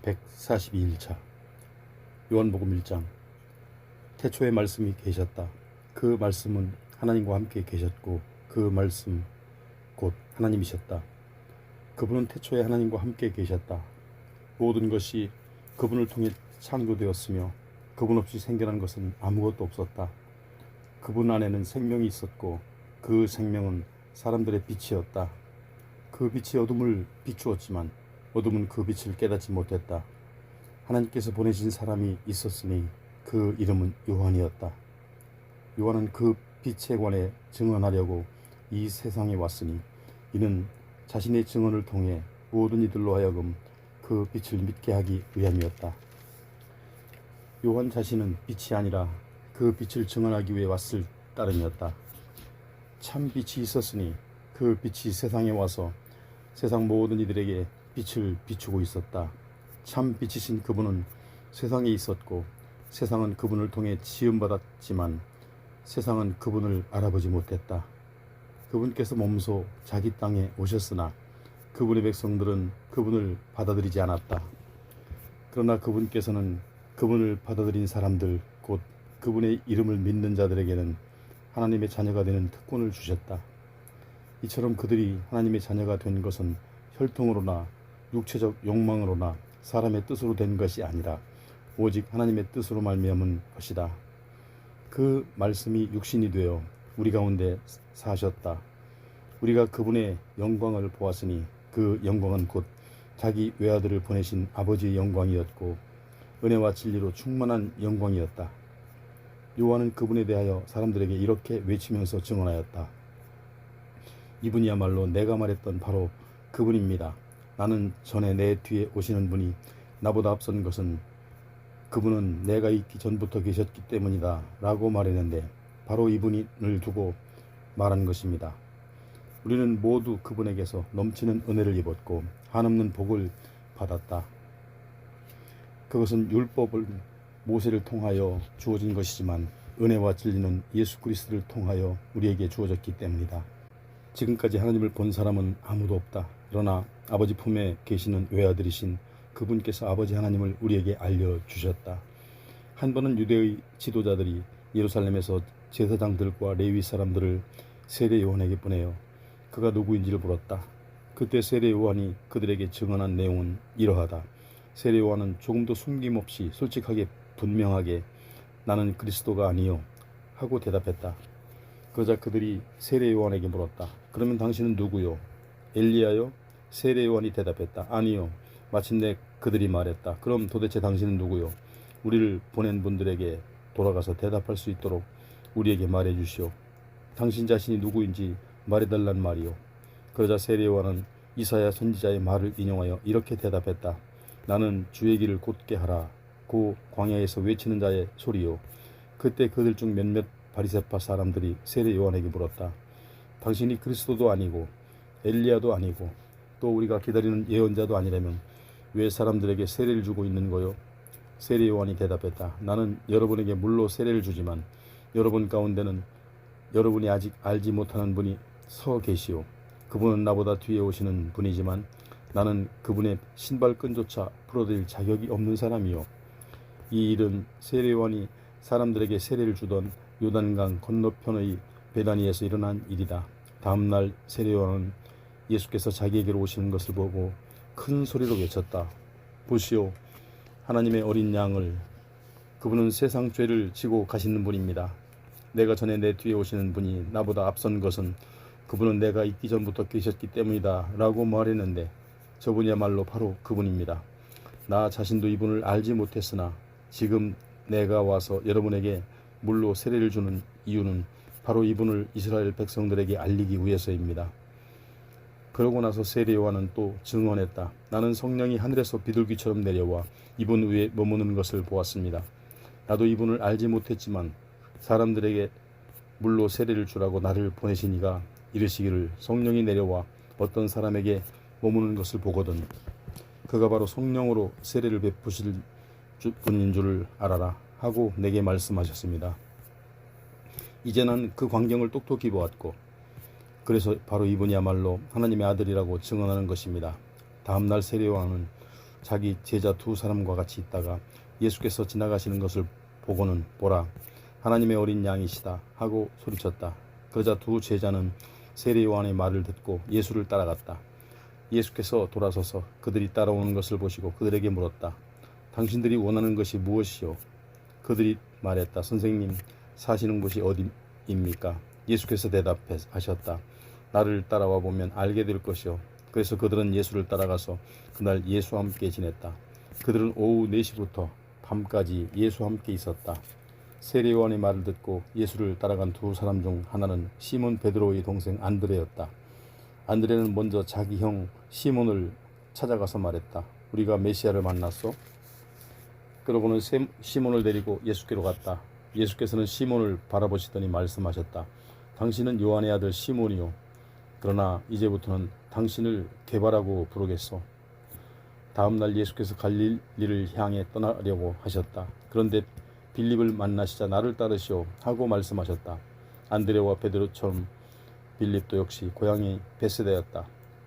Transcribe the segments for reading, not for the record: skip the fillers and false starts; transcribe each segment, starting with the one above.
142일차 요한복음 1장. 태초에 말씀이 계셨다. 그 말씀은 하나님과 함께 계셨고 그 말씀 곧 하나님이셨다. 그분은 태초에 하나님과 함께 계셨다. 모든 것이 그분을 통해 창조되었으며 그분 없이 생겨난 것은 아무것도 없었다. 그분 안에는 생명이 있었고 그 생명은 사람들의 빛이었다. 그 빛이 어둠을 비추었지만 어둠은 그 빛을 깨닫지 못했다. 하나님께서 보내신 사람이 있었으니 그 이름은 요한이었다. 요한은 그 빛에 관해 증언하려고 이 세상에 왔으니 이는 자신의 증언을 통해 모든 이들로 하여금 그 빛을 믿게 하기 위함이었다. 요한 자신은 빛이 아니라 그 빛을 증언하기 위해 왔을 따름이었다. 참 빛이 있었으니 그 빛이 세상에 와서 세상 모든 이들에게 빛을 비추고 있었다. 참 빛이신 그분은 세상에 있었고 세상은 그분을 통해 지음받았지만 세상은 그분을 알아보지 못했다. 그분께서 몸소 자기 땅에 오셨으나 그분의 백성들은 그분을 받아들이지 않았다. 그러나 그분께서는 그분을 받아들인 사람들 곧 그분의 이름을 믿는 자들에게는 하나님의 자녀가 되는 특권을 주셨다. 이처럼 그들이 하나님의 자녀가 된 것은 혈통으로나 육체적 욕망으로나 사람의 뜻으로 된 것이 아니라 오직 하나님의 뜻으로 말미암은 것이다. 그 말씀이 육신이 되어 우리 가운데 사셨다. 우리가 그분의 영광을 보았으니 그 영광은 곧 자기 외아들을 보내신 아버지의 영광이었고 은혜와 진리로 충만한 영광이었다. 요한은 그분에 대하여 사람들에게 이렇게 외치면서 증언하였다. 이분이야말로 내가 말했던 바로 그분입니다. 나는 전에 내 뒤에 오시는 분이 나보다 앞선 것은 그분은 내가 있기 전부터 계셨기 때문이다 라고 말했는데 바로 이분을 두고 말한 것입니다. 우리는 모두 그분에게서 넘치는 은혜를 입었고 한없는 복을 받았다. 그것은 율법을 모세를 통하여 주어진 것이지만 은혜와 진리는 예수 그리스도를 통하여 우리에게 주어졌기 때문이다. 지금까지 하나님을 본 사람은 아무도 없다. 그러나 아버지 품에 계시는 외아들이신 그분께서 아버지 하나님을 우리에게 알려주셨다. 한 번은 유대의 지도자들이 예루살렘에서 제사장들과 레위 사람들을 세례 요한에게 보내어 그가 누구인지를 물었다. 그때 세례 요한이 그들에게 증언한 내용은 이러하다. 세례 요한은 조금도 숨김없이 솔직하게 분명하게 나는 그리스도가 아니요 하고 대답했다. 그러자 그들이 세례 요한에게 물었다. 그러면 당신은 누구요? 엘리야요? 세례 요한이 대답했다. 아니요. 마침내 그들이 말했다. 그럼 도대체 당신은 누구요? 우리를 보낸 분들에게 돌아가서 대답할 수 있도록 우리에게 말해 주시오. 당신 자신이 누구인지 말해달란 말이요. 그러자 세례 요한은 이사야 선지자의 말을 인용하여 이렇게 대답했다. 나는 주의 길을 곧게 하라. 고 광야에서 외치는 자의 소리요. 그때 그들 중 몇몇 바리새파 사람들이 세례 요한에게 물었다. 당신이 그리스도도 아니고 엘리야도 아니고 또 우리가 기다리는 예언자도 아니라면 왜 사람들에게 세례를 주고 있는 거요? 세례 요한이 대답했다. 나는 여러분에게 물로 세례를 주지만 여러분 가운데는 여러분이 아직 알지 못하는 분이 서 계시오. 그분은 나보다 뒤에 오시는 분이지만 나는 그분의 신발끈조차 풀어드릴 자격이 없는 사람이요. 이 일은 세례 요한이 사람들에게 세례를 주던 요단강 건너편의 베다니에서 일어난 일이다. 다음날 세례 요한은 예수께서 자기에게로 오시는 것을 보고 큰 소리로 외쳤다. 보시오, 하나님의 어린 양을. 그분은 세상 죄를 지고 가시는 분입니다. 내가 전에 내 뒤에 오시는 분이 나보다 앞선 것은 그분은 내가 있기 전부터 계셨기 때문이다 라고 말했는데 저분이야말로 바로 그분입니다. 나 자신도 이분을 알지 못했으나 지금 내가 와서 여러분에게 물로 세례를 주는 이유는 바로 이분을 이스라엘 백성들에게 알리기 위해서입니다. 그러고 나서 세례 요한은 또 증언했다. 나는 성령이 하늘에서 비둘기처럼 내려와 이분 위에 머무는 것을 보았습니다. 나도 이분을 알지 못했지만 사람들에게 물로 세례를 주라고 나를 보내신 이가 이르시기를 성령이 내려와 어떤 사람에게 머무는 것을 보거든 그가 바로 성령으로 세례를 베푸실 분인 줄을 알아라 하고 내게 말씀하셨습니다. 이제 난 그 광경을 똑똑히 보았고 그래서 바로 이분이야말로 하나님의 아들이라고 증언하는 것입니다. 다음날 세례 요한은 자기 제자 두 사람과 같이 있다가 예수께서 지나가시는 것을 보고는 보라, 하나님의 어린 양이시다 하고 소리쳤다. 그러자 두 제자는 세례 요한의 말을 듣고 예수를 따라갔다. 예수께서 돌아서서 그들이 따라오는 것을 보시고 그들에게 물었다. 당신들이 원하는 것이 무엇이요? 그들이 말했다. 선생님, 사시는 곳이 어디입니까? 예수께서 대답하셨다. 나를 따라와 보면 알게 될 것이요. 그래서 그들은 예수를 따라가서 그날 예수와 함께 지냈다. 그들은 오후 4시부터 밤까지 예수와 함께 있었다. 세례 요한의 말을 듣고 예수를 따라간 두 사람 중 하나는 시몬 베드로의 동생 안드레였다. 안드레는 먼저 자기 형 시몬을 찾아가서 말했다. 우리가 메시아를 만났소? 그러고는 시몬을 데리고 예수께로 갔다. 예수께서는 시몬을 바라보시더니 말씀하셨다. 당신은 요한의 아들 시몬이요. 그러나 이제부터는 당신을 게바라고 부르겠소. 다음 날 예수께서 갈릴리를 향해 떠나려고 하셨다. 그런데 빌립을 만나시자 나를 따르시오 하고 말씀하셨다. 안드레와 베드로처럼 빌립도 역시 고향이 베세다였다.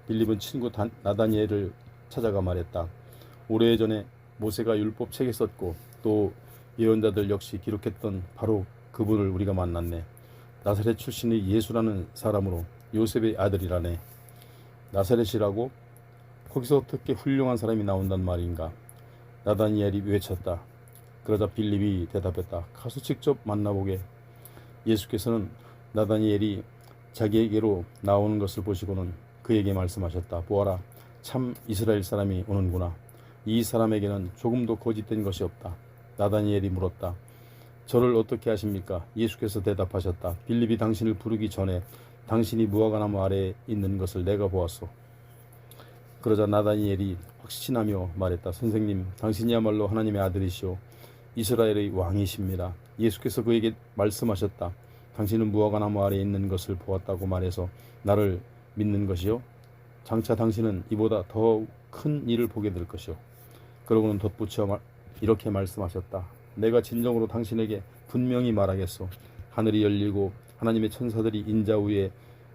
빌립은 친구 나다니엘을 찾아가 말했다. 오래전에 모세가 율법책에 썼고 또 예언자들 역시 기록했던 바로 그분을 우리가 만났네. 나사렛 출신의 예수라는 사람으로 요셉의 아들이라네. 나사렛이라고? 거기서 어떻게 훌륭한 사람이 나온단 말인가? 나다니엘이 외쳤다. 그러자 빌립이 대답했다. 가서 직접 만나보게. 예수께서는 나다니엘이 자기에게로 나오는 것을 보시고는 그에게 말씀하셨다. 보아라, 참 이스라엘 사람이 오는구나. 이 사람에게는 조금도 거짓된 것이 없다. 나다니엘이 물었다. 저를 어떻게 아십니까? 예수께서 대답하셨다. 빌립이 당신을 부르기 전에 당신이 무화과나무 아래에 있는 것을 내가 보았소. 그러자 나다니엘이 확신하며 말했다. 선생님, 당신이야말로 하나님의 아들이시오. 이스라엘의 왕이십니다. 예수께서 그에게 말씀하셨다. 당신은 무화과나무 아래에 있는 것을 보았다고 말해서 나를 믿는 것이요? 장차 당신은 이보다 더 큰 일을 보게 될 것이요. 그러고는 덧붙여 이렇게 말씀하셨다. 내가 진정으로 당신에게 분명히 말하겠소. 하늘이 열리고 하나님의 천사들이 인자 위에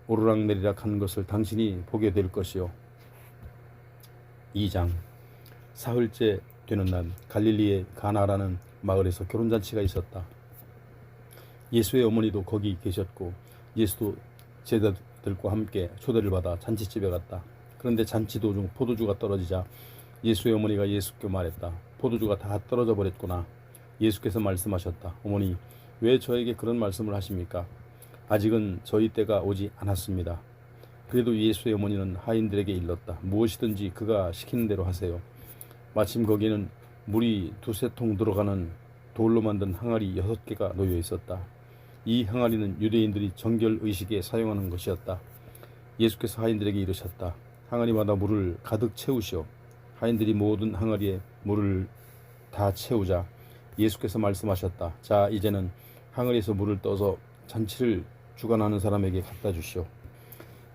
오르락내리락 하는 것을 당신이 보게 될 것이요. 2장. 사흘째 되는 날 갈릴리의 가나라는 마을에서 결혼잔치가 있었다. 예수의 어머니도 거기 계셨고 예수도 제자들과 함께 초대를 받아 잔치집에 갔다. 그런데 잔치 도중 포도주가 떨어지자 예수의 어머니가 예수께 말했다. 포도주가 다 떨어져 버렸구나. 예수께서 말씀하셨다. 어머니, 왜 저에게 그런 말씀을 하십니까? 아직은 저희 때가 오지 않았습니다. 그래도 예수의 어머니는 하인들에게 일렀다. 무엇이든지 그가 시키는 대로 하세요. 마침 거기에는 물이 2-3통 들어가는 돌로 만든 항아리 6개가 놓여 있었다. 이 항아리는 유대인들이 정결의식에 사용하는 것이었다. 예수께서 하인들에게 이르셨다. 항아리마다 물을 가득 채우시오. 하인들이 모든 항아리에 물을 다 채우자 예수께서 말씀하셨다. 자, 이제는 항아리에서 물을 떠서 잔치를 주관하는 사람에게 갖다 주시오.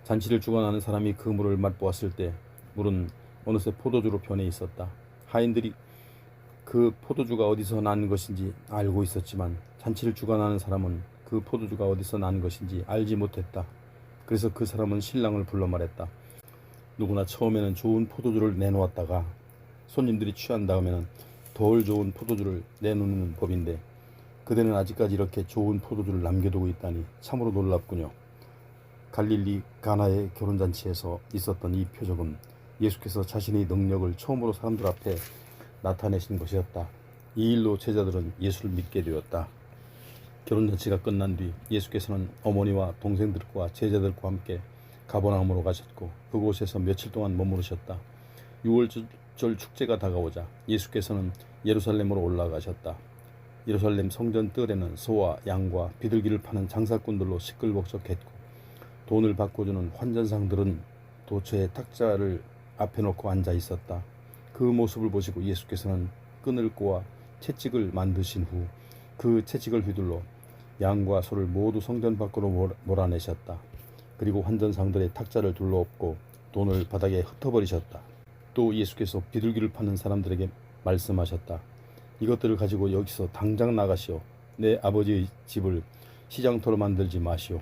잔치를 주관하는 사람이 그 물을 맛보았을 때 물은 어느새 포도주로 변해 있었다. 하인들이 그 포도주가 어디서 난 것인지 알고 있었지만 잔치를 주관하는 사람은 그 포도주가 어디서 난 것인지 알지 못했다. 그래서 그 사람은 신랑을 불러 말했다. 누구나 처음에는 좋은 포도주를 내놓았다가 손님들이 취한 다음에는 덜 좋은 포도주를 내놓는 법인데 그대는 아직까지 이렇게 좋은 포도주를 남겨두고 있다니 참으로 놀랍군요. 갈릴리 가나의 결혼잔치에서 있었던 이 표적은 예수께서 자신의 능력을 처음으로 사람들 앞에 나타내신 것이었다. 이 일로 제자들은 예수를 믿게 되었다. 결혼잔치가 끝난 뒤 예수께서는 어머니와 동생들과 제자들과 함께 가버나움으로 가셨고 그곳에서 며칠 동안 머무르셨다. 6월절 축제가 다가오자 예수께서는 예루살렘으로 올라가셨다. 예루살렘 성전 뜰에는 소와 양과 비둘기를 파는 장사꾼들로 시끌벅적했고 돈을 바꿔주는 환전상들은 도처에 탁자를 앞에 놓고 앉아 있었다. 그 모습을 보시고 예수께서는 끈을 꼬아 채찍을 만드신 후 그 채찍을 휘둘러 양과 소를 모두 성전 밖으로 몰아내셨다. 그리고 환전상들의 탁자를 둘러엎고 돈을 바닥에 흩어버리셨다. 또 예수께서 비둘기를 파는 사람들에게 말씀하셨다. 이것들을 가지고 여기서 당장 나가시오. 내 아버지의 집을 시장터로 만들지 마시오.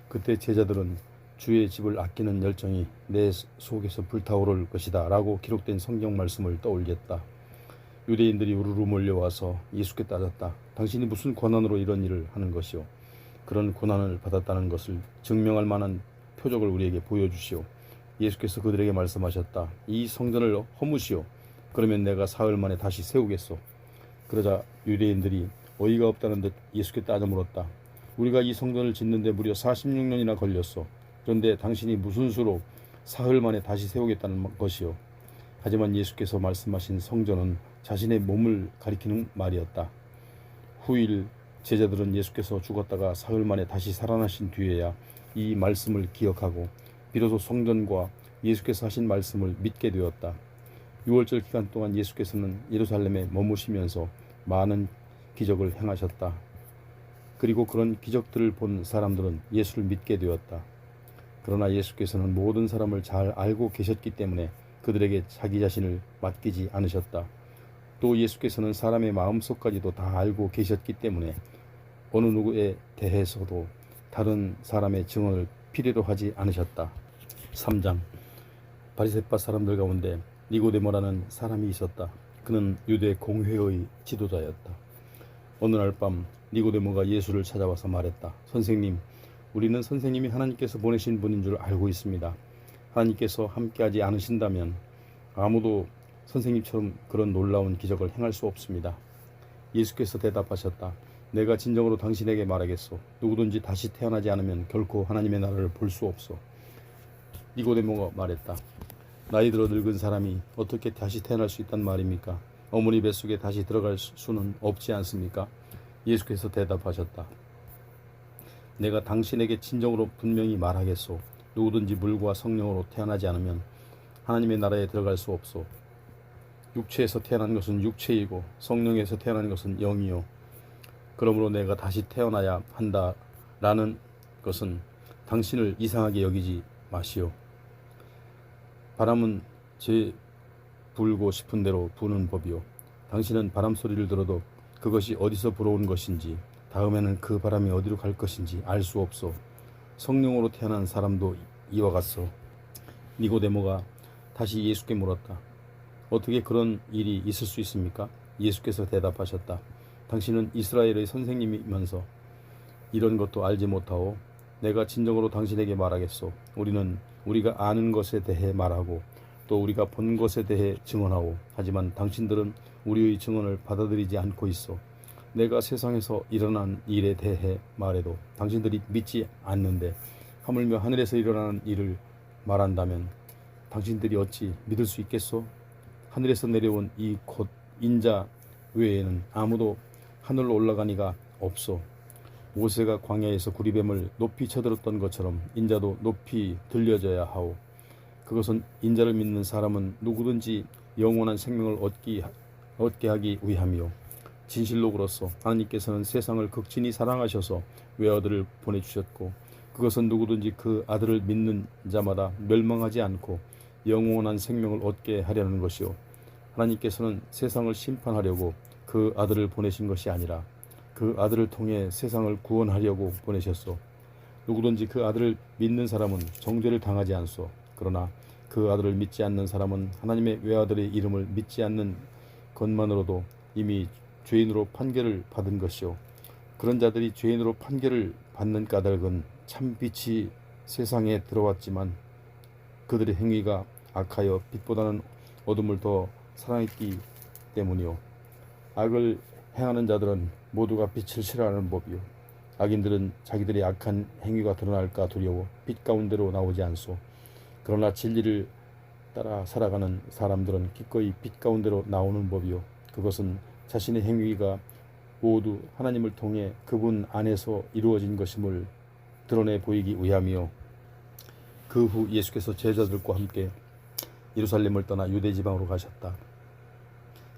그때 제자들은 주의 집을 아끼는 열정이 내 속에서 불타오를 것이다 라고 기록된 성경 말씀을 떠올렸다. 유대인들이 우르르 몰려와서 예수께 따졌다. 당신이 무슨 권한으로 이런 일을 하는 것이오? 그런 고난을 받았다는 것을 증명할 만한 표적을 우리에게 보여주시오. 예수께서 그들에게 말씀하셨다. 이 성전을 허무시오. 그러면 내가 사흘 만에 다시 세우겠소. 그러자 유대인들이 어이가 없다는 듯 예수께 따져 물었다. 우리가 이 성전을 짓는데 무려 46년이나 걸렸소. 그런데 당신이 무슨 수로 사흘 만에 다시 세우겠다는 것이오? 하지만 예수께서 말씀하신 성전은 자신의 몸을 가리키는 말이었다. 후일 제자들은 예수께서 죽었다가 사흘 만에 다시 살아나신 뒤에야 이 말씀을 기억하고 비로소 성전과 예수께서 하신 말씀을 믿게 되었다. 6월절 기간 동안 예수께서는 예루살렘에 머무시면서 많은 기적을 행하셨다. 그리고 그런 기적들을 본 사람들은 예수를 믿게 되었다. 그러나 예수께서는 모든 사람을 잘 알고 계셨기 때문에 그들에게 자기 자신을 맡기지 않으셨다. 또 예수께서는 사람의 마음속까지도 다 알고 계셨기 때문에 어느 누구에 대해서도 다른 사람의 증언을 필요로 하지 않으셨다. 3장 바리새파 사람들 가운데 니고데모라는 사람이 있었다. 그는 유대 공회의 지도자였다. 어느 날 밤 니고데모가 예수를 찾아와서 말했다. 선생님, 우리는 선생님이 하나님께서 보내신 분인 줄 알고 있습니다. 하나님께서 함께하지 않으신다면 아무도 선생님처럼 그런 놀라운 기적을 행할 수 없습니다. 예수께서 대답하셨다. 내가 진정으로 당신에게 말하겠소. 누구든지 다시 태어나지 않으면 결코 하나님의 나라를 볼 수 없소. 니고데모가 말했다. 나이 들어 늙은 사람이 어떻게 다시 태어날 수 있단 말입니까? 어머니 뱃속에 다시 들어갈 수는 없지 않습니까? 예수께서 대답하셨다. 내가 당신에게 진정으로 분명히 말하겠소. 누구든지 물과 성령으로 태어나지 않으면 하나님의 나라에 들어갈 수 없소. 육체에서 태어난 것은 육체이고 성령에서 태어난 것은 영이요. 그러므로 내가 다시 태어나야 한다라는 것은 당신을 이상하게 여기지 마시오. 바람은 제 불고 싶은 대로 부는 법이요. 당신은 바람 소리를 들어도 그것이 어디서 불어온 것인지 다음에는 그 바람이 어디로 갈 것인지 알 수 없소. 성령으로 태어난 사람도 이와 같소. 니고데모가 다시 예수께 물었다. 어떻게 그런 일이 있을 수 있습니까? 예수께서 대답하셨다. 당신은 이스라엘의 선생님이면서 이런 것도 알지 못하오. 내가 진정으로 당신에게 말하겠소. 우리는 우리가 아는 것에 대해 말하고 또 우리가 본 것에 대해 증언하오. 하지만 당신들은 우리의 증언을 받아들이지 않고 있어. 내가 세상에서 일어난 일에 대해 말해도 당신들이 믿지 않는데 하물며 하늘에서 일어나는 일을 말한다면 당신들이 어찌 믿을 수 있겠소? 하늘에서 내려온 이 곧 인자 외에는 아무도 하늘로 올라가니가 없소. 모세가 광야에서 구리뱀을 높이 쳐들었던 것처럼 인자도 높이 들려져야 하오. 그것은 인자를 믿는 사람은 누구든지 영원한 생명을 얻게 하기 위함이요. 진실로 그렇소. 하나님께서는 세상을 극진히 사랑하셔서 외아들을 보내주셨고 그것은 누구든지 그 아들을 믿는 자마다 멸망하지 않고 영원한 생명을 얻게 하려는 것이요. 하나님께서는 세상을 심판하려고 그 아들을 보내신 것이 아니라 그 아들을 통해 세상을 구원하려고 보내셨소. 누구든지 그 아들을 믿는 사람은 정죄를 당하지 않소. 그러나 그 아들을 믿지 않는 사람은 하나님의 외아들의 이름을 믿지 않는 것만으로도 이미 죄인으로 판결을 받은 것이요. 그런 자들이 죄인으로 판결을 받는 까닭은 참 빛이 세상에 들어왔지만 그들의 행위가 악하여 빛보다는 어둠을 더 사랑했기 때문이요. 악을 행하는 자들은 모두가 빛을 싫어하는 법이요. 악인들은 자기들의 악한 행위가 드러날까 두려워 빛 가운데로 나오지 않소. 그러나 진리를 따라 살아가는 사람들은 기꺼이 빛 가운데로 나오는 법이요. 그것은 자신의 행위가 모두 하나님을 통해 그분 안에서 이루어진 것임을 드러내 보이기 위함이요. 그 후 예수께서 제자들과 함께 예루살렘을 떠나 유대 지방으로 가셨다.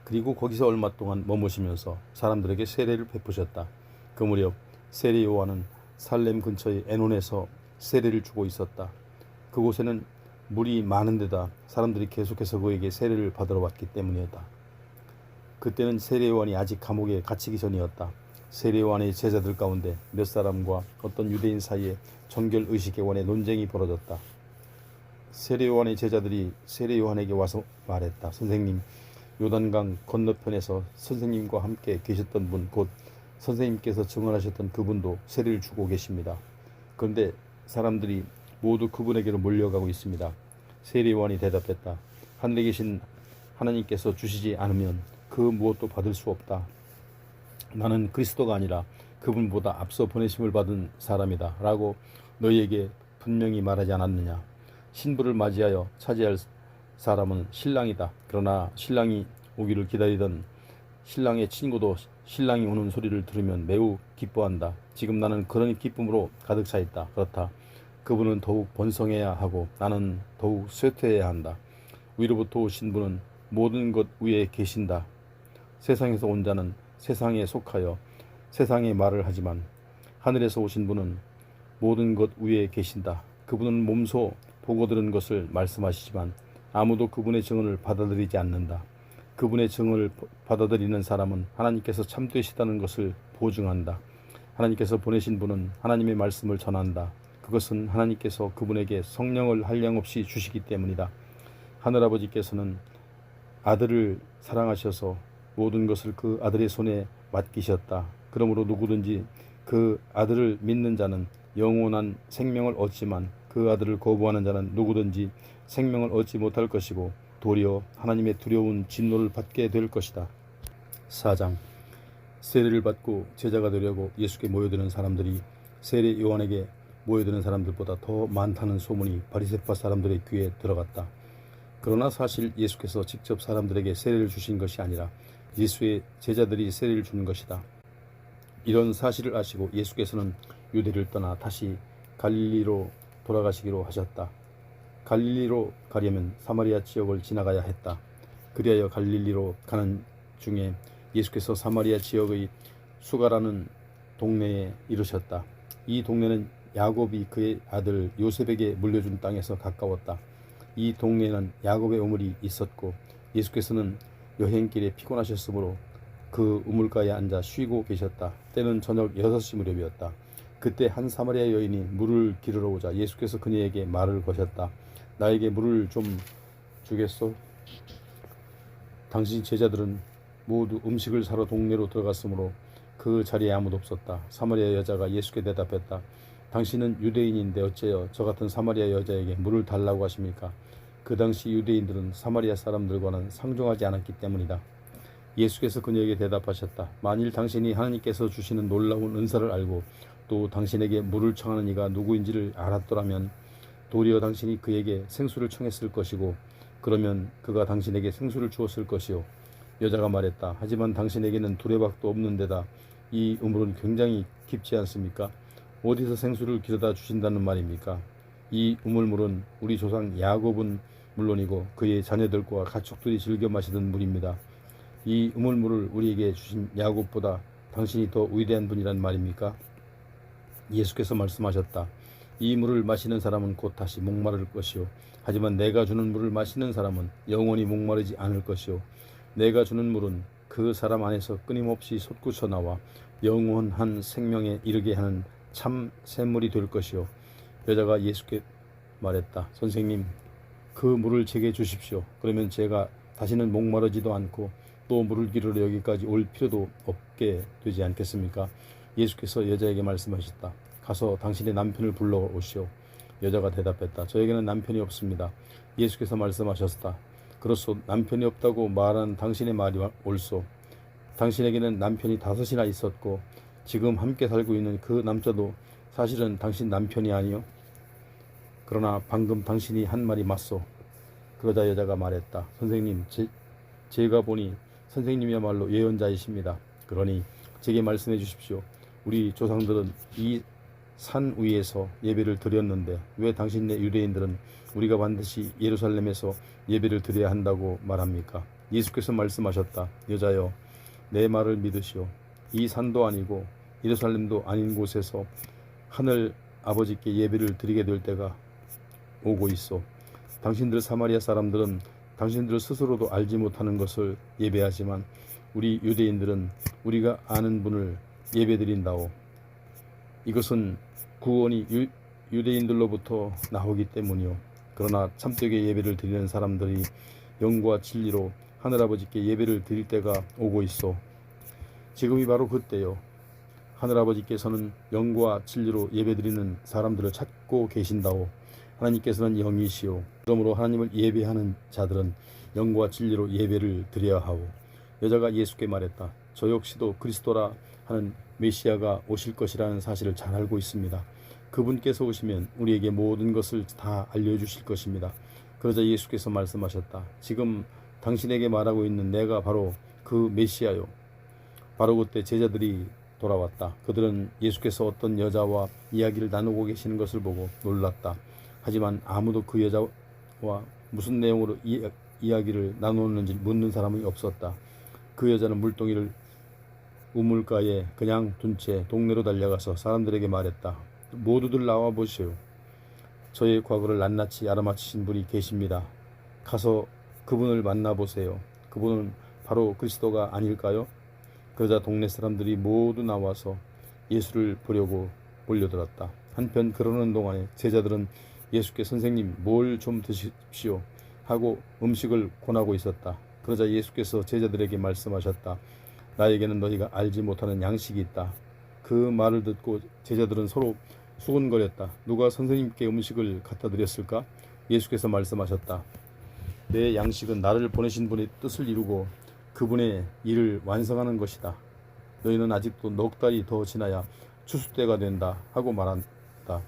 그리고 거기서 얼마 동안 머무시면서 사람들에게 세례를 베푸셨다. 그 무렵 세례 요한은 살렘 근처의 에논에서 세례를 주고 있었다. 그곳에는 물이 많은 데다 사람들이 계속해서 그에게 세례를 받으러 왔기 때문이었다. 그때는 세례 요한이 아직 감옥에 갇히기 전이었다. 세례요한의 제자들 가운데 몇 사람과 어떤 유대인 사이에 정결의식에 관해 논쟁이 벌어졌다. 세례요한의 제자들이 세례요한에게 와서 말했다. 선생님, 요단강 건너편에서 선생님과 함께 계셨던 분, 곧 선생님께서 증언하셨던 그분도 세례를 주고 계십니다. 그런데 사람들이 모두 그분에게로 몰려가고 있습니다. 세례요한이 대답했다. 하늘에 계신 하나님께서 주시지 않으면 그 무엇도 받을 수 없다. 나는 그리스도가 아니라 그분보다 앞서 보내심을 받은 사람이다 라고 너희에게 분명히 말하지 않았느냐. 신부를 맞이하여 차지할 사람은 신랑이다. 그러나 신랑이 오기를 기다리던 신랑의 친구도 신랑이 오는 소리를 들으면 매우 기뻐한다. 지금 나는 그런 기쁨으로 가득 차 있다. 그렇다. 그분은 더욱 번성해야 하고 나는 더욱 쇠퇴해야 한다. 위로부터 오신 분은 모든 것 위에 계신다. 세상에서 온 자는 세상에 속하여 세상의 말을 하지만 하늘에서 오신 분은 모든 것 위에 계신다. 그분은 몸소 보고 들은 것을 말씀하시지만 아무도 그분의 증언을 받아들이지 않는다. 그분의 증언을 받아들이는 사람은 하나님께서 참되시다는 것을 보증한다. 하나님께서 보내신 분은 하나님의 말씀을 전한다. 그것은 하나님께서 그분에게 성령을 한량없이 주시기 때문이다. 하늘아버지께서는 아들을 사랑하셔서 모든 것을 그 아들의 손에 맡기셨다. 그러므로 누구든지 그 아들을 믿는 자는 영원한 생명을 얻지만 그 아들을 거부하는 자는 누구든지 생명을 얻지 못할 것이고 도리어 하나님의 두려운 진노를 받게 될 것이다. 4장. 세례를 받고 제자가 되려고 예수께 모여드는 사람들이 세례 요한에게 모여드는 사람들보다 더 많다는 소문이 바리새파 사람들의 귀에 들어갔다. 그러나 사실 예수께서 직접 사람들에게 세례를 주신 것이 아니라 예수의 제자들이 세례를 준 것이다. 이런 사실을 아시고 예수께서는 유대를 떠나 다시 갈릴리로 돌아가시기로 하셨다. 갈릴리로 가려면 사마리아 지역을 지나가야 했다. 그리하여 갈릴리로 가는 중에 예수께서 사마리아 지역의 수가라는 동네에 이르셨다. 이 동네는 야곱이 그의 아들 요셉에게 물려준 땅에서 가까웠다. 이 동네에는 야곱의 우물이 있었고 예수께서는 여행길에 피곤하셨으므로 그 우물가에 앉아 쉬고 계셨다. 때는 저녁 6시 무렵이었다. 그때 한 사마리아 여인이 물을 기르러 오자 예수께서 그녀에게 말을 거셨다. 나에게 물을 좀 주겠소? 당신 제자들은 모두 음식을 사러 동네로 들어갔으므로 그 자리에 아무도 없었다. 사마리아 여자가 예수께 대답했다. 당신은 유대인인데 어째요 저 같은 사마리아 여자에게 물을 달라고 하십니까? 그 당시 유대인들은 사마리아 사람들과는 상종하지 않았기 때문이다. 예수께서 그녀에게 대답하셨다. 만일 당신이 하나님께서 주시는 놀라운 은사를 알고 또 당신에게 물을 청하는 이가 누구인지를 알았더라면 도리어 당신이 그에게 생수를 청했을 것이고 그러면 그가 당신에게 생수를 주었을 것이요. 여자가 말했다. 하지만 당신에게는 두레박도 없는 데다 이 우물은 굉장히 깊지 않습니까? 어디서 생수를 길어다 주신다는 말입니까? 이 우물물은 우리 조상 야곱은 물론이고 그의 자녀들과 가축들이 즐겨 마시던 물입니다. 이 우물물을 우리에게 주신 야곱보다 당신이 더 위대한 분이란 말입니까? 예수께서 말씀하셨다. 이 물을 마시는 사람은 곧 다시 목마를 것이요. 하지만 내가 주는 물을 마시는 사람은 영원히 목마르지 않을 것이요. 내가 주는 물은 그 사람 안에서 끊임없이 솟구쳐 나와 영원한 생명에 이르게 하는 참 샘물이 될 것이요. 여자가 예수께 말했다. 선생님, 그 물을 제게 주십시오. 그러면 제가 다시는 목마르지도 않고 또 물을 기르러 여기까지 올 필요도 없게 되지 않겠습니까? 예수께서 여자에게 말씀하셨다. 가서 당신의 남편을 불러오시오. 여자가 대답했다. 저에게는 남편이 없습니다. 예수께서 말씀하셨다. 그렇소. 남편이 없다고 말한 당신의 말이 옳소. 당신에게는 남편이 5이나 있었고 지금 함께 살고 있는 그 남자도 사실은 당신 남편이 아니요. 그러나 방금 당신이 한 말이 맞소. 그러자 여자가 말했다. 선생님, 제가 보니 선생님이야말로 예언자이십니다. 그러니 제게 말씀해 주십시오. 우리 조상들은 이 산 위에서 예배를 드렸는데 왜 당신네 유대인들은 우리가 반드시 예루살렘에서 예배를 드려야 한다고 말합니까? 예수께서 말씀하셨다. 여자여, 내 말을 믿으시오. 이 산도 아니고 예루살렘도 아닌 곳에서 하늘 아버지께 예배를 드리게 될 때가 오고 있어. 당신들 사마리아 사람들은 당신들 스스로도 알지 못하는 것을 예배하지만 우리 유대인들은 우리가 아는 분을 예배드린다오. 이것은 구원이 유대인들로부터 나오기 때문이요. 그러나 참되게 예배를 드리는 사람들이 영과 진리로 하늘아버지께 예배를 드릴 때가 오고 있어. 지금이 바로 그때요. 하늘아버지께서는 영과 진리로 예배드리는 사람들을 찾고 계신다오. 하나님께서는 영이시오. 그러므로 하나님을 예배하는 자들은 영과 진리로 예배를 드려야 하오. 여자가 예수께 말했다. 저 역시도 그리스도라 하는 메시아가 오실 것이라는 사실을 잘 알고 있습니다. 그분께서 오시면 우리에게 모든 것을 다 알려주실 것입니다. 그러자 예수께서 말씀하셨다. 지금 당신에게 말하고 있는 내가 바로 그 메시아요. 바로 그때 제자들이 돌아왔다. 그들은 예수께서 어떤 여자와 이야기를 나누고 계시는 것을 보고 놀랐다. 하지만 아무도 그 여자와 무슨 내용으로 이야기를 나누었는지 묻는 사람이 없었다. 그 여자는 물동이를 우물가에 그냥 둔 채 동네로 달려가서 사람들에게 말했다. 모두들 나와 보시오. 저의 과거를 낱낱이 알아맞히신 분이 계십니다. 가서 그분을 만나보세요. 그분은 바로 그리스도가 아닐까요? 그러자 동네 사람들이 모두 나와서 예수를 보려고 몰려들었다. 한편 그러는 동안에 제자들은 예수께 선생님 뭘 좀 드십시오 하고 음식을 권하고 있었다. 그러자 예수께서 제자들에게 말씀하셨다. 나에게는 너희가 알지 못하는 양식이 있다. 그 말을 듣고 제자들은 서로 수군거렸다. 누가 선생님께 음식을 갖다 드렸을까? 예수께서 말씀하셨다. 내 양식은 나를 보내신 분의 뜻을 이루고 그분의 일을 완성하는 것이다. 너희는 아직도 넉 달이 더 지나야 추수 때가 된다 하고 말한다.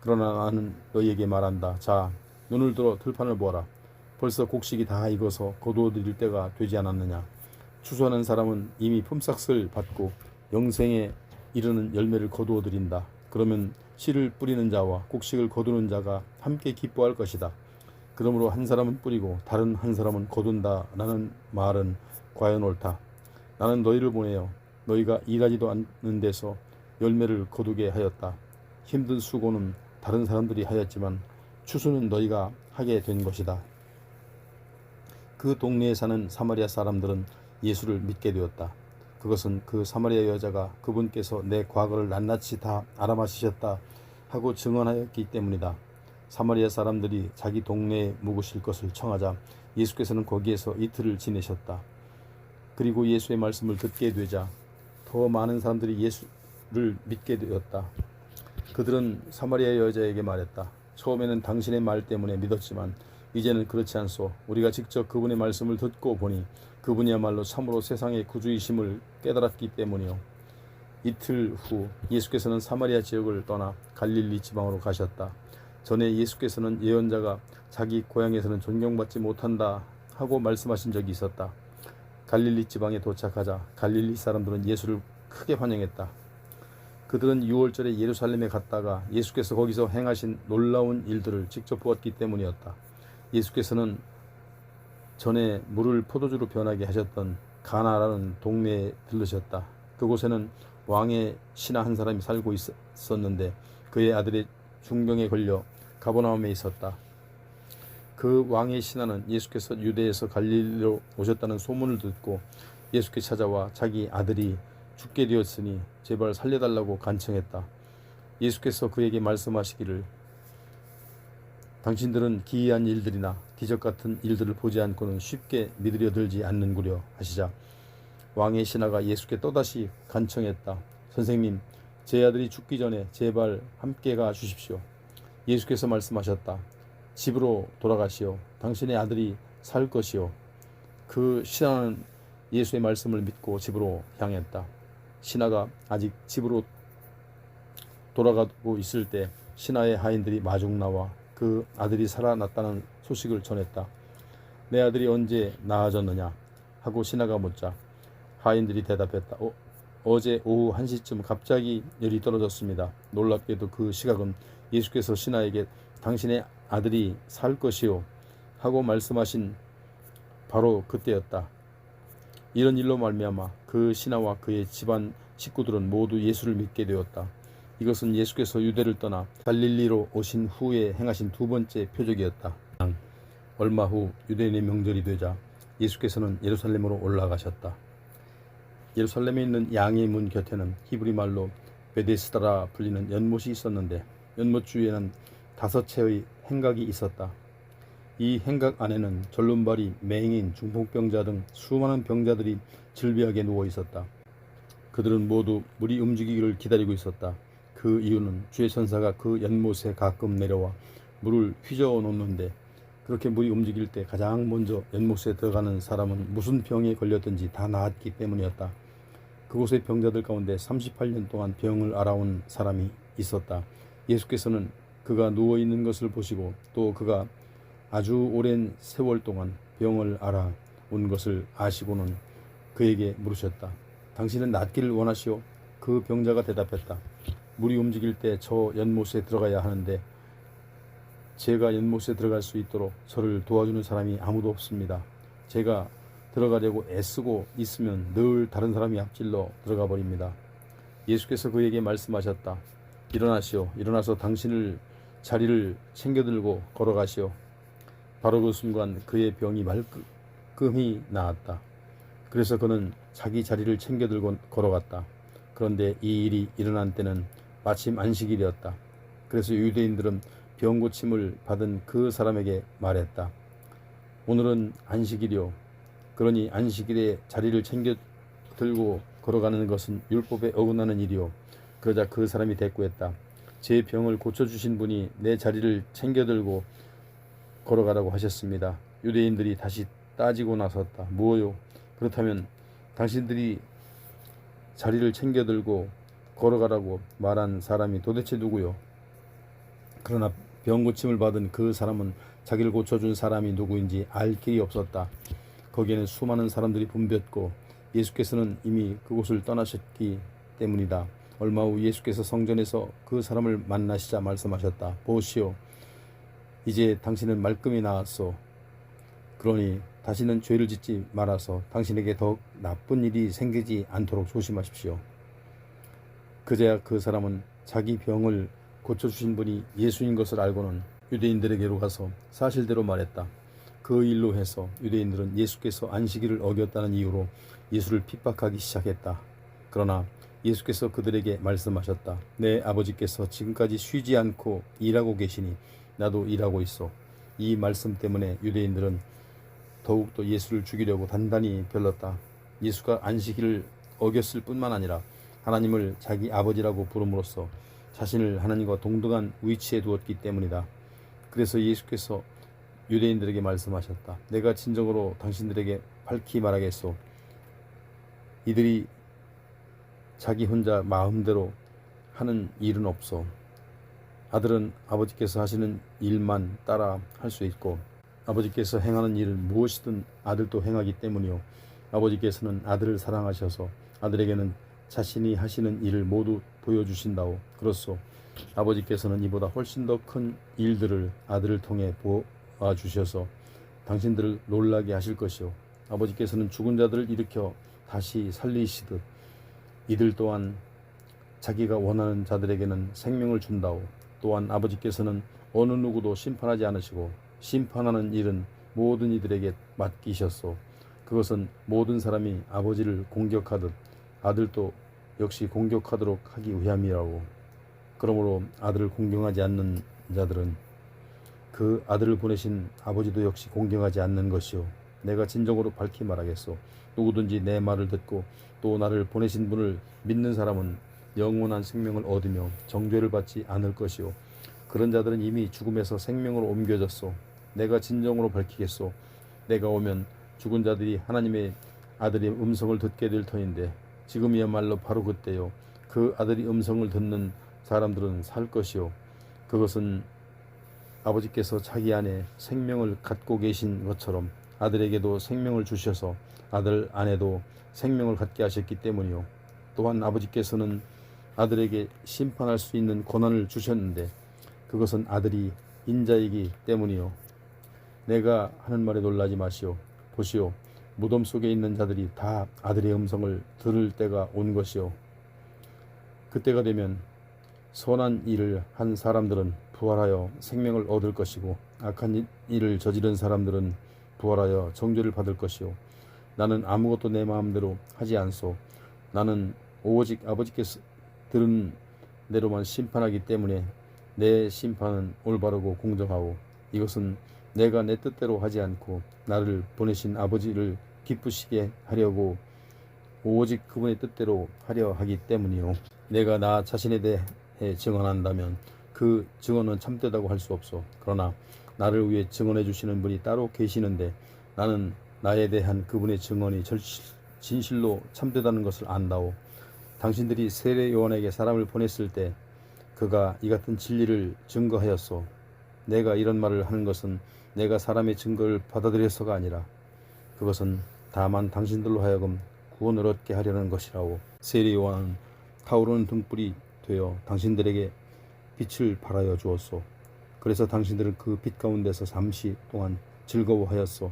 그러나 나는 너희에게 말한다. 자, 눈을 들어 들판을 보아라. 벌써 곡식이 다 익어서 거두어들일 때가 되지 않았느냐. 추수하는 사람은 이미 품삯을 받고 영생에 이르는 열매를 거두어들인다. 그러면 씨를 뿌리는 자와 곡식을 거두는 자가 함께 기뻐할 것이다. 그러므로 한 사람은 뿌리고 다른 한 사람은 거둔다 라는 말은 과연 옳다. 나는 너희를 보내어 너희가 일하지도 않는 데서 열매를 거두게 하였다. 힘든 수고는 다른 사람들이 하였지만 추수는 너희가 하게 된 것이다. 그 동네에 사는 사마리아 사람들은 예수를 믿게 되었다. 그것은 그 사마리아 여자가 그분께서 내 과거를 낱낱이 다 알아맞히셨다 하고 증언하였기 때문이다. 사마리아 사람들이 자기 동네에 묵으실 것을 청하자 예수께서는 거기에서 이틀을 지내셨다. 그리고 예수의 말씀을 듣게 되자 더 많은 사람들이 예수를 믿게 되었다. 그들은 사마리아 여자에게 말했다. 처음에는 당신의 말 때문에 믿었지만 이제는 그렇지 않소. 우리가 직접 그분의 말씀을 듣고 보니 그분이야말로 참으로 세상의 구주이심을 깨달았기 때문이요. 이틀 후 예수께서는 사마리아 지역을 떠나 갈릴리 지방으로 가셨다. 전에 예수께서는 예언자가 자기 고향에서는 존경받지 못한다 하고 말씀하신 적이 있었다. 갈릴리 지방에 도착하자 갈릴리 사람들은 예수를 크게 환영했다. 그들은 6월절에 예루살렘에 갔다가 예수께서 거기서 행하신 놀라운 일들을 직접 보았기 때문이었다. 예수께서는 전에 물을 포도주로 변하게 하셨던 가나라는 동네에 들르셨다. 그곳에는 왕의 신하 한 사람이 살고 있었는데 그의 아들의 중병에 걸려 가버나움에 있었다. 그 왕의 신하는 예수께서 유대에서 갈릴리로 오셨다는 소문을 듣고 예수께 찾아와 자기 아들이 죽게 되었으니 제발 살려달라고 간청했다. 예수께서 그에게 말씀하시기를 당신들은 기이한 일들이나 기적 같은 일들을 보지 않고는 쉽게 믿으려 들지 않는구려 하시자 왕의 신하가 예수께 또다시 간청했다. 선생님, 제 아들이 죽기 전에 제발 함께 가 주십시오. 예수께서 말씀하셨다. 집으로 돌아가시오. 당신의 아들이 살 것이오. 그 신하는 예수의 말씀을 믿고 집으로 향했다. 신하가 아직 집으로 돌아가고 있을 때 신하의 하인들이 마중 나와 그 아들이 살아났다는 소식을 전했다. 내 아들이 언제 나아졌느냐 하고 신하가 묻자 하인들이 대답했다. 어제 오후 1시쯤 갑자기 열이 떨어졌습니다. 놀랍게도 그 시각은 예수께서 신하에게 당신의 아들이 살 것이요 하고 말씀하신 바로 그때였다. 이런 일로 말미암아 그 신하와 그의 집안 식구들은 모두 예수를 믿게 되었다. 이것은 예수께서 유대를 떠나 갈릴리로 오신 후에 행하신 두 번째 표적이었다. 얼마 후 유대인의 명절이 되자 예수께서는 예루살렘으로 올라가셨다. 예루살렘에 있는 양의 문 곁에는 히브리 말로 베데스다라 불리는 연못이 있었는데 연못 주위에는 5채의 행각이 있었다. 이 행각 안에는 절름발이, 맹인, 중풍병자 등 수많은 병자들이 질비하게 누워 있었다. 그들은 모두 물이 움직이기를 기다리고 있었다. 그 이유는 주의 천사가 그 연못에 가끔 내려와 물을 휘저어 놓는데 그렇게 물이 움직일 때 가장 먼저 연못에 들어가는 사람은 무슨 병에 걸렸든지 다 나았기 때문이었다. 그곳의 병자들 가운데 38년 동안 병을 앓아온 사람이 있었다. 예수께서는 그가 누워있는 것을 보시고 또 그가 아주 오랜 세월 동안 병을 앓아온 것을 아시고는 그에게 물으셨다. 당신은 낫기를 원하시오? 그 병자가 대답했다. 물이 움직일 때 저 연못에 들어가야 하는데 제가 연못에 들어갈 수 있도록 저를 도와주는 사람이 아무도 없습니다. 제가 들어가려고 애쓰고 있으면 늘 다른 사람이 앞질러 들어가 버립니다. 예수께서 그에게 말씀하셨다. 일어나시오. 일어나서 당신을 자리를 챙겨들고 걸어가시오. 바로 그 순간 그의 병이 말끔히 나았다. 그래서 그는 자기 자리를 챙겨들고 걸어갔다. 그런데 이 일이 일어난 때는 마침 안식일이었다. 그래서 유대인들은 병 고침을 받은 그 사람에게 말했다. 오늘은 안식일이요. 그러니 안식일에 자리를 챙겨 들고 걸어가는 것은 율법에 어긋나는 일이요. 그러자 그 사람이 대꾸했다. 제 병을 고쳐주신 분이 내 자리를 챙겨 들고 걸어가라고 하셨습니다. 유대인들이 다시 따지고 나섰다. 뭐요? 그렇다면 당신들이 자리를 챙겨 들고 걸어가라고 말한 사람이 도대체 누구요? 그러나 병 고침을 받은 그 사람은 자기를 고쳐준 사람이 누구인지 알 길이 없었다. 거기에는 수많은 사람들이 붐볐고 예수께서는 이미 그곳을 떠나셨기 때문이다. 얼마 후 예수께서 성전에서 그 사람을 만나시자 말씀하셨다. 보시오. 이제 당신은 말끔히 나았소. 그러니 다시는 죄를 짓지 말아서 당신에게 더욱 나쁜 일이 생기지 않도록 조심하십시오. 그제야 그 사람은 자기 병을 고쳐주신 분이 예수인 것을 알고는 유대인들에게로 가서 사실대로 말했다. 그 일로 해서 유대인들은 예수께서 안식일을 어겼다는 이유로 예수를 핍박하기 시작했다. 그러나 예수께서 그들에게 말씀하셨다. 내 아버지께서 지금까지 쉬지 않고 일하고 계시니 나도 일하고 있어. 이 말씀 때문에 유대인들은 더욱더 예수를 죽이려고 단단히 별렀다. 예수가 안식일을 어겼을 뿐만 아니라 하나님을 자기 아버지라고 부름으로써 자신을 하나님과 동등한 위치에 두었기 때문이다. 그래서 예수께서 유대인들에게 말씀하셨다. 내가 진정으로 당신들에게 밝히 말하겠소. 이들이 자기 혼자 마음대로 하는 일은 없어. 아들은 아버지께서 하시는 일만 따라 할 수 있고 아버지께서 행하는 일을 무엇이든 아들도 행하기 때문이요. 아버지께서는 아들을 사랑하셔서 아들에게는 자신이 하시는 일을 모두 보여주신다오. 그렇소. 아버지께서는 이보다 훨씬 더 큰 일들을 아들을 통해 보아주셔서 당신들을 놀라게 하실 것이요. 아버지께서는 죽은 자들을 일으켜 다시 살리시듯 이들 또한 자기가 원하는 자들에게는 생명을 준다오. 또한 아버지께서는 어느 누구도 심판하지 않으시고 심판하는 일은 모든 이들에게 맡기셨소. 그것은 모든 사람이 아버지를 공격하듯 아들도 역시 공격하도록 하기 위함이라고. 그러므로 아들을 공경하지 않는 자들은 그 아들을 보내신 아버지도 역시 공경하지 않는 것이요. 내가 진정으로 밝히 말하겠소. 누구든지 내 말을 듣고 또 나를 보내신 분을 믿는 사람은 영원한 생명을 얻으며 정죄를 받지 않을 것이요. 그런 자들은 이미 죽음에서 생명으로 옮겨졌소. 내가 진정으로 밝히겠소. 내가 오면 죽은 자들이 하나님의 아들의 음성을 듣게 될 터인데 지금이야말로 바로 그때요. 그 아들이 음성을 듣는 사람들은 살 것이요. 그것은 아버지께서 자기 안에 생명을 갖고 계신 것처럼 아들에게도 생명을 주셔서 아들 안에도 생명을 갖게 하셨기 때문이요. 또한 아버지께서는 아들에게 심판할 수 있는 권한을 주셨는데 그것은 아들이 인자이기 때문이요. 내가 하는 말에 놀라지 마시오. 보시오. 무덤 속에 있는 자들이 다 아들의 음성을 들을 때가 온 것이요. 그때가 되면 선한 일을 한 사람들은 부활하여 생명을 얻을 것이고 악한 일을 저지른 사람들은 부활하여 정죄를 받을 것이요. 나는 아무것도 내 마음대로 하지 않소. 나는 오직 아버지께서 들은 대로만 심판하기 때문에 내 심판은 올바르고 공정하고 이것은 내가 내 뜻대로 하지 않고 나를 보내신 아버지를 기쁘시게 하려고 오직 그분의 뜻대로 하려 하기 때문이요. 내가 나 자신에 대해 증언한다면 그 증언은 참되다고 할 수 없어. 그러나 나를 위해 증언해 주시는 분이 따로 계시는데 나는 나에 대한 그분의 증언이 진실로 참되다는 것을 안다오. 당신들이 세례 요한에게 사람을 보냈을 때 그가 이 같은 진리를 증거하였소. 내가 이런 말을 하는 것은 내가 사람의 증거를 받아들여서가 아니라 그것은 다만 당신들로 하여금 구원을 얻게 하려는 것이라오. 세례 요한은 타오르는 등불이 되어 당신들에게 빛을 발하여 주었소. 그래서 당신들은 그 빛 가운데서 잠시 동안 즐거워하였소.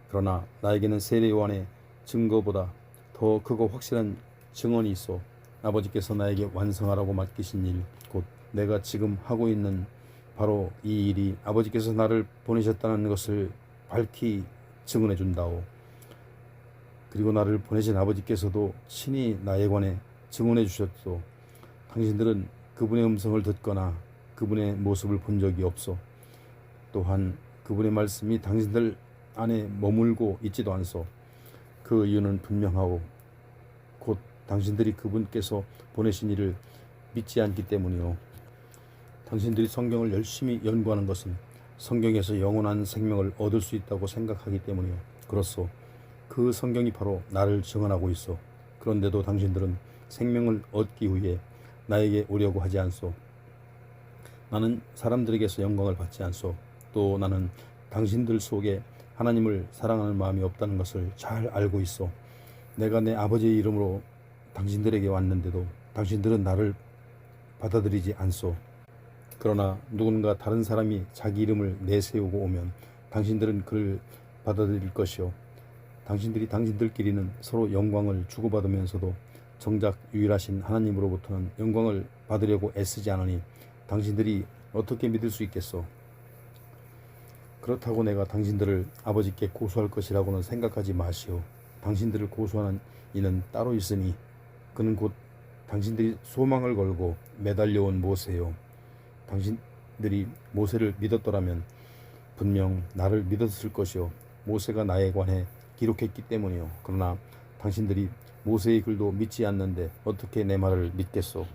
그러나 나에게는 세례 요한의 증거보다 더 크고 확실한 증언이 있어. 아버지께서 나에게 완성하라고 맡기신 일, 곧 내가 지금 하고 있는 바로 이 일이 아버지께서 나를 보내셨다는 것을 밝히 증언해 준다오. 그리고 나를 보내신 아버지께서도 친히 나에 관해 증언해 주셨소. 당신들은 그분의 음성을 듣거나 그분의 모습을 본 적이 없소. 또한 그분의 말씀이 당신들 안에 머물고 있지도 않소. 그 이유는 분명하고 곧 당신들이 그분께서 보내신 일을 믿지 않기 때문이요. 당신들이 성경을 열심히 연구하는 것은 성경에서 영원한 생명을 얻을 수 있다고 생각하기 때문이요. 그렇소. 그 성경이 바로 나를 증언하고 있어. 그런데도 당신들은 생명을 얻기 위해 나에게 오려고 하지 않소. 나는 사람들에게서 영광을 받지 않소. 또 나는 당신들 속에 하나님을 사랑하는 마음이 없다는 것을 잘 알고 있어. 내가 내 아버지의 이름으로 당신들에게 왔는데도 당신들은 나를 받아들이지 않소. 그러나 누군가 다른 사람이 자기 이름을 내세우고 오면 당신들은 그를 받아들일 것이요. 당신들이 당신들끼리는 서로 영광을 주고받으면서도 정작 유일하신 하나님으로부터는 영광을 받으려고 애쓰지 않으니 당신들이 어떻게 믿을 수 있겠소? 그렇다고 내가 당신들을 아버지께 고소할 것이라고는 생각하지 마시오. 당신들을 고소하는 이는 따로 있으니 그는 곧 당신들이 소망을 걸고 매달려온 모세요. 당신들이 모세를 믿었더라면 분명 나를 믿었을 것이요. 모세가 나에 관해 기록했기 때문이요. 그러나 당신들이 모세의 글도 믿지 않는데 어떻게 내 말을 믿겠소?